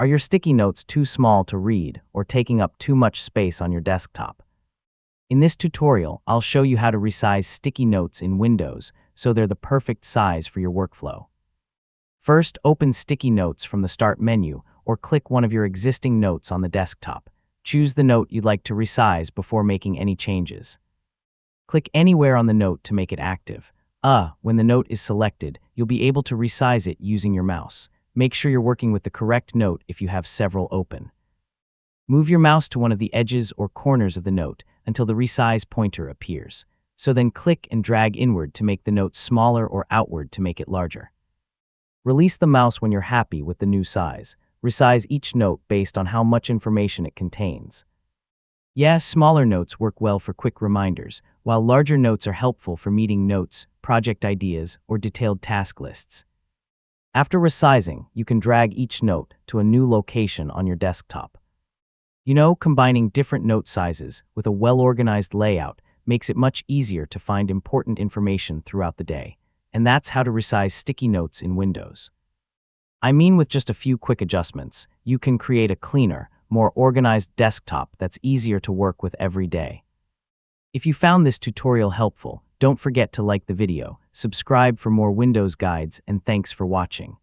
Are your sticky notes too small to read or taking up too much space on your desktop? In this tutorial, I'll show you how to resize sticky notes in Windows so they're the perfect size for your workflow. First, open Sticky Notes from the Start menu or click one of your existing notes on the desktop. Choose the note you'd like to resize before making any changes. Click anywhere on the note to make it active. When the note is selected, you'll be able to resize it using your mouse. Make sure you're working with the correct note if you have several open. Move your mouse to one of the edges or corners of the note until the resize pointer appears. So then click and drag inward to make the note smaller or outward to make it larger. Release the mouse when you're happy with the new size. Resize each note based on how much information it contains. Smaller notes work well for quick reminders, while larger notes are helpful for meeting notes, project ideas, or detailed task lists. After resizing, you can drag each note to a new location on your desktop. Combining different note sizes with a well-organized layout makes it much easier to find important information throughout the day. And that's how to resize sticky notes in Windows. With just a few quick adjustments, you can create a cleaner, more organized desktop that's easier to work with every day. If you found this tutorial helpful, don't forget to like the video, subscribe for more Windows guides, and thanks for watching.